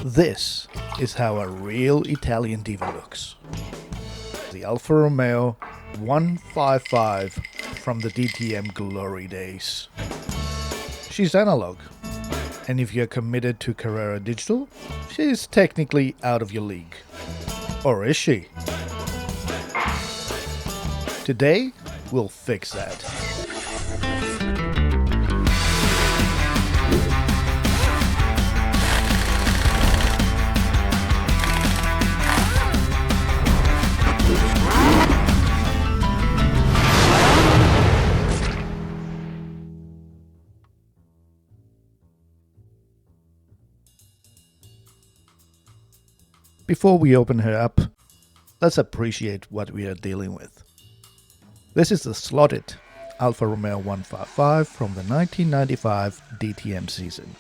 This is how a real Italian diva looks. The Alfa Romeo 155 from the DTM glory days. She's analog, and if you're committed to Carrera Digital, she's technically out of your league. Or is she? Today, we'll fix that. Before we open her up, let's appreciate what we are dealing with. This is the Slot.it Alfa Romeo 155 from the 1995 DTM season,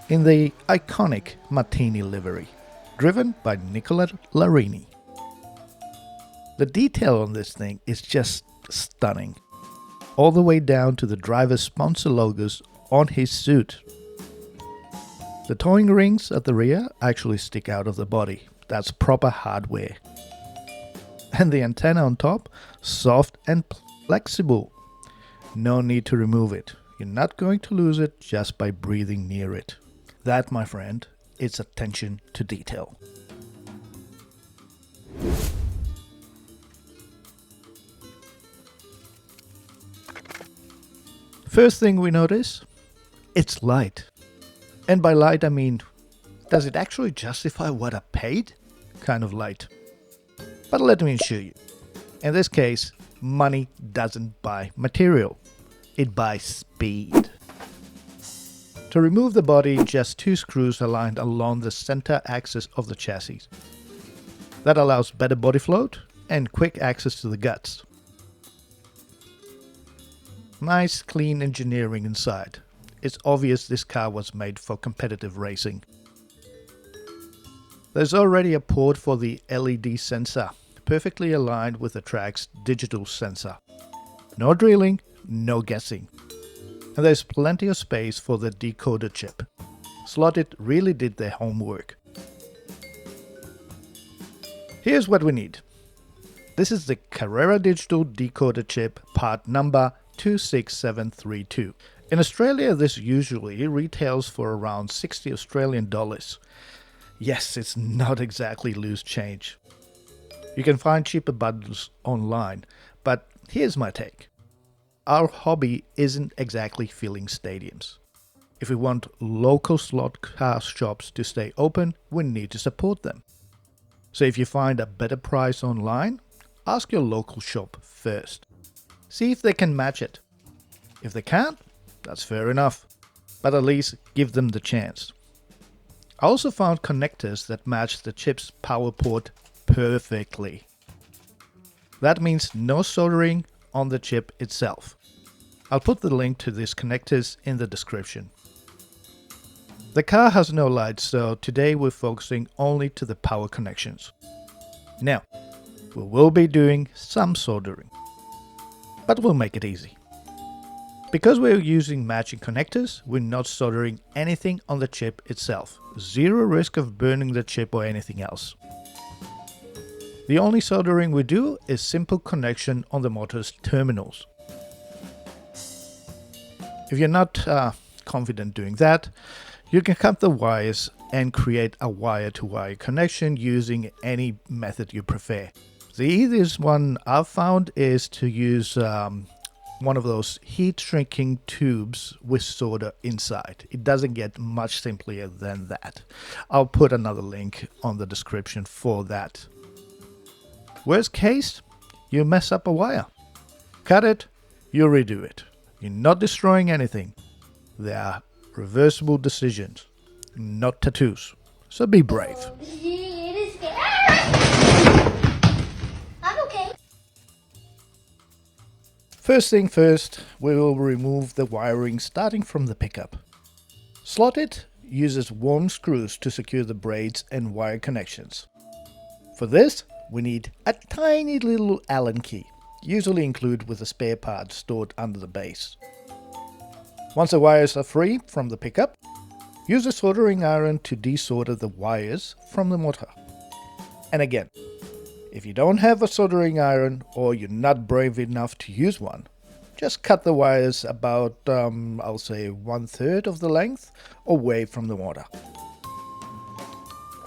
in the iconic Martini livery, driven by Nicola Larini. The detail on this thing is just stunning, all the way down to the driver's sponsor logos on his suit. The towing rings at the rear actually stick out of the body. That's proper hardware. And the antenna on top, soft and flexible. No need to remove it. You're not going to lose it just by breathing near it. That, my friend, is attention to detail. First thing we notice, it's light. And by light I mean, does it actually justify what I paid? Kind of light. But let me assure you, in this case, money doesn't buy material. It buys speed. To remove the body, just 2 screws aligned along the center axis of the chassis. That allows better body float and quick access to the guts. Nice clean engineering inside. It's obvious this car was made for competitive racing. There's already a port for the LED sensor, perfectly aligned with the track's digital sensor. No drilling, no guessing. And there's plenty of space for the decoder chip. Slot.it really did their homework. Here's what we need. This is the Carrera Digital decoder chip, part number 26732. In Australia, this usually retails for around 60 Australian dollars. Yes, it's not exactly loose change. You can find cheaper bundles online, but here's my take. Our hobby isn't exactly filling stadiums. If we want local slot car shops to stay open, we need to support them. So if you find a better price online, ask your local shop first. See if they can match it. If they can't, that's fair enough, but at least give them the chance. I also found connectors that match the chip's power port perfectly. That means no soldering on the chip itself. I'll put the link to these connectors in the description. The car has no lights, so today we're focusing only to the power connections. Now, we will be doing some soldering, but we'll make it easy. Because we're using matching connectors, we're not soldering anything on the chip itself. Zero risk of burning the chip or anything else. The only soldering we do is simple connection on the motor's terminals. If you're not confident doing that, you can cut the wires and create a wire-to-wire connection using any method you prefer. The easiest one I've found is to use one of those heat shrinking tubes with solder inside. It doesn't get much simpler than that. I'll put another link on the description for that. Worst case, you mess up a wire. Cut it, you redo it. You're not destroying anything. They are reversible decisions, not tattoos. So be brave. First thing first, we will remove the wiring starting from the pickup. Slot.it uses worm screws to secure the braids and wire connections. For this, we need a tiny little Allen key, usually included with a spare part stored under the base. Once the wires are free from the pickup, Use a soldering iron to desolder the wires from the motor. And again, if you don't have a soldering iron or you're not brave enough to use one, just cut the wires about, I'll say 1/3 of the length away from the motor.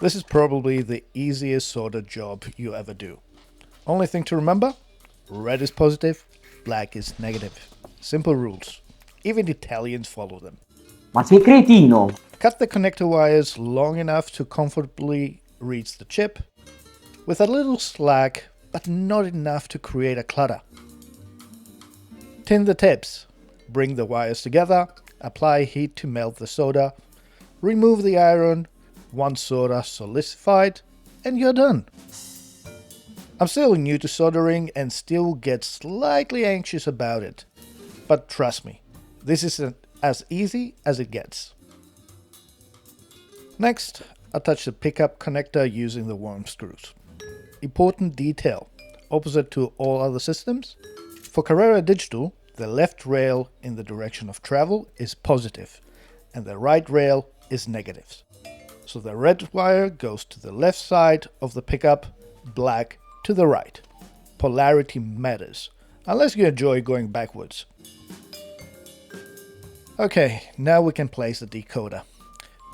This is probably the easiest solder job you ever do. Only thing to remember, red is positive, black is negative. Simple rules. Even Italians follow them. Ma sei cretino! Cut the connector wires long enough to comfortably reach the chip, with a little slack, but not enough to create a clutter. Tin the tips. Bring the wires together, apply heat to melt the solder, remove the iron, once solder solidified, and you're done. I'm still new to soldering and still get slightly anxious about it. But trust me, this isn't as easy as it gets. Next, attach the pickup connector using the worm screws. Important detail, opposite to all other systems. For Carrera Digital, the left rail in the direction of travel is positive and the right rail is negative. So the red wire goes to the left side of the pickup, black to the right. Polarity matters, unless you enjoy going backwards. Okay, now we can place the decoder.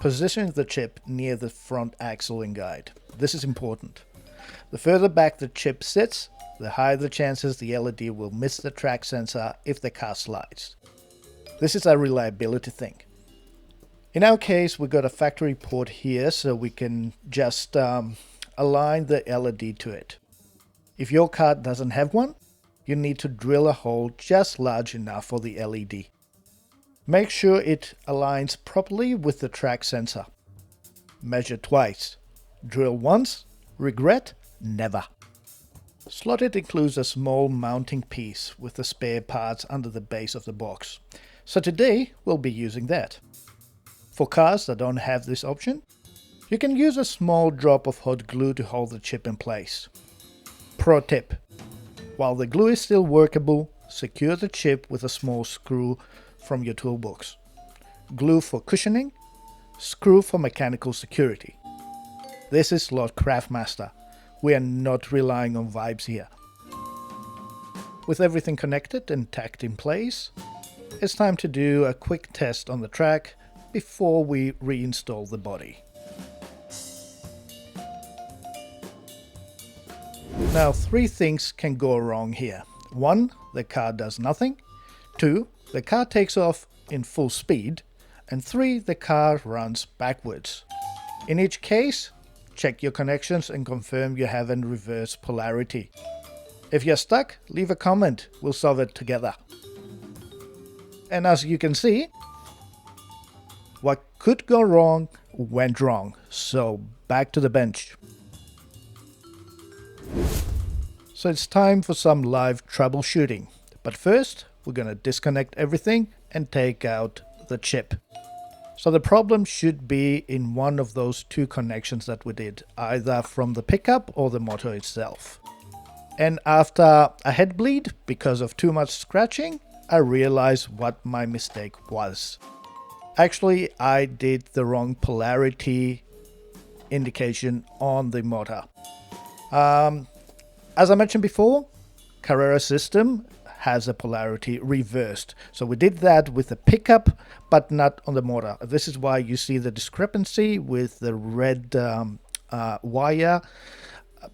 Position the chip near the front axle and guide. This is important. The further back the chip sits, the higher the chances the LED will miss the track sensor if the car slides. This is a reliability thing. In our case, we got a factory port here, so we can just align the LED to it. If your car doesn't have one, you need to drill a hole just large enough for the LED. Make sure it aligns properly with the track sensor. Measure twice. Drill once, regret never. Slot.it includes a small mounting piece with the spare parts under the base of the box. So today we'll be using that. For cars that don't have this option, you can use a small drop of hot glue to hold the chip in place. Pro tip: while the glue is still workable, secure the chip with a small screw from your toolbox. Glue for cushioning, screw for mechanical security. This is Slot Craftmaster. We are not relying on vibes here. With everything connected and tacked in place, it's time to do a quick test on the track before we reinstall the body. Now, 3 things can go wrong here. 1, the car does nothing. 2, the car takes off in full speed. And 3, the car runs backwards. In each case, check your connections and confirm you haven't reversed polarity. If you're stuck, leave a comment, we'll solve it together. And as you can see, what could go wrong went wrong, so back to the bench. So it's time for some live troubleshooting. But first, we're going to disconnect everything and take out the chip. So the problem should be in one of those 2 connections that we did, either from the pickup or the motor itself. And after a head bleed because of too much scratching, I realized what my mistake was. Actually, I did the wrong polarity indication on the motor. As I mentioned before, Carrera system has a polarity reversed. So we did that with the pickup, but not on the motor. This is why you see the discrepancy with the red wire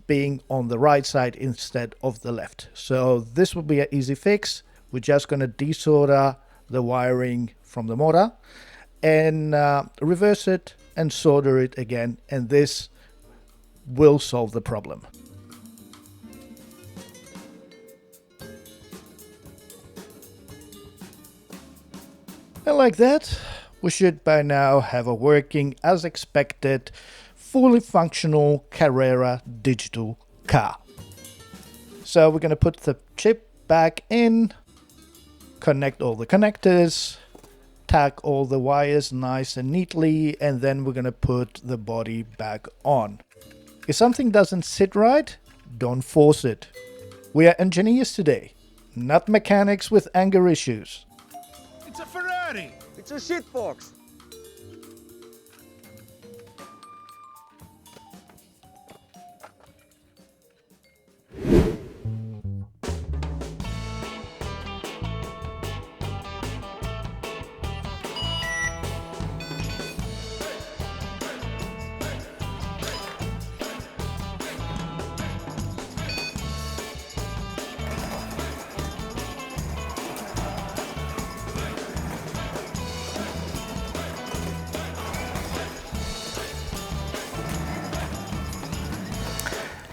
being on the right side instead of the left. So this will be an easy fix. We're just going to desolder the wiring from the motor and reverse it and solder it again, and this will solve the problem. And like that, we should by now have a working, as expected, fully functional Carrera Digital car. So we're going to put the chip back in, connect all the connectors, tack all the wires nice and neatly, and then we're going to put the body back on. If something doesn't sit right, don't force it. We are engineers today, not mechanics with anger issues. It's a Ferrari! It's a shitbox!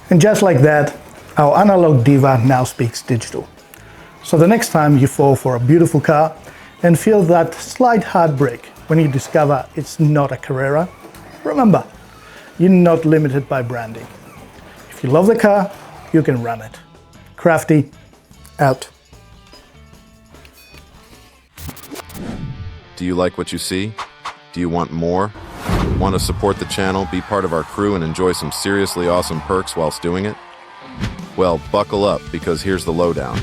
And just like that, our Analogue Diva now speaks digital. So the next time you fall for a beautiful car and feel that slight heartbreak when you discover it's not a Carrera, remember, you're not limited by branding. If you love the car, you can run it. Crafty, out. Do you like what you see? Do you want more? Want to support the channel, be part of our crew, and enjoy some seriously awesome perks whilst doing it? Well, buckle up, because here's the lowdown.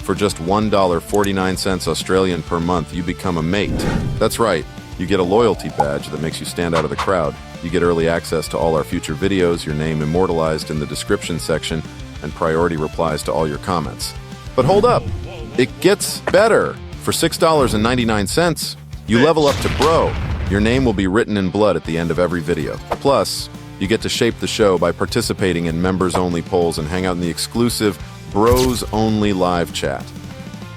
For just $1.49 Australian per month, you become a mate. That's right, you get a loyalty badge that makes you stand out of the crowd. You get early access to all our future videos, your name immortalized in the description section, and priority replies to all your comments. But hold up, it gets better. For $6.99, you level up to Bro. Your name will be written in blood at the end of every video. Plus, you get to shape the show by participating in members-only polls and hang out in the exclusive Bros-Only live chat.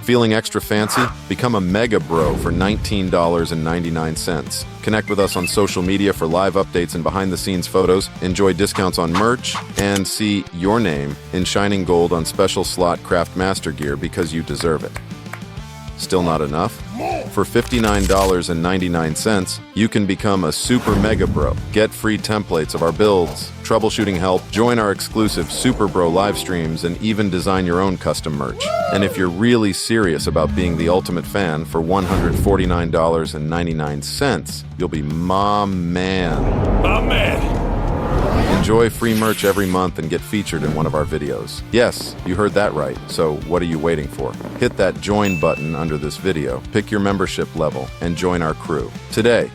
Feeling extra fancy? Become a Mega Bro for $19.99. Connect with us on social media for live updates and behind-the-scenes photos, enjoy discounts on merch, and see your name in shining gold on special Slot Craft Master gear because you deserve it. Still not enough? For $59.99, you can become a Super Mega Bro. Get free templates of our builds, troubleshooting help, join our exclusive Super Bro live streams, and even design your own custom merch. And if you're really serious about being the ultimate fan, for $149.99, you'll be my man. My man. Enjoy free merch every month and get featured in one of our videos. Yes, you heard that right. So what are you waiting for? Hit that join button under this video, pick your membership level, and join our crew today.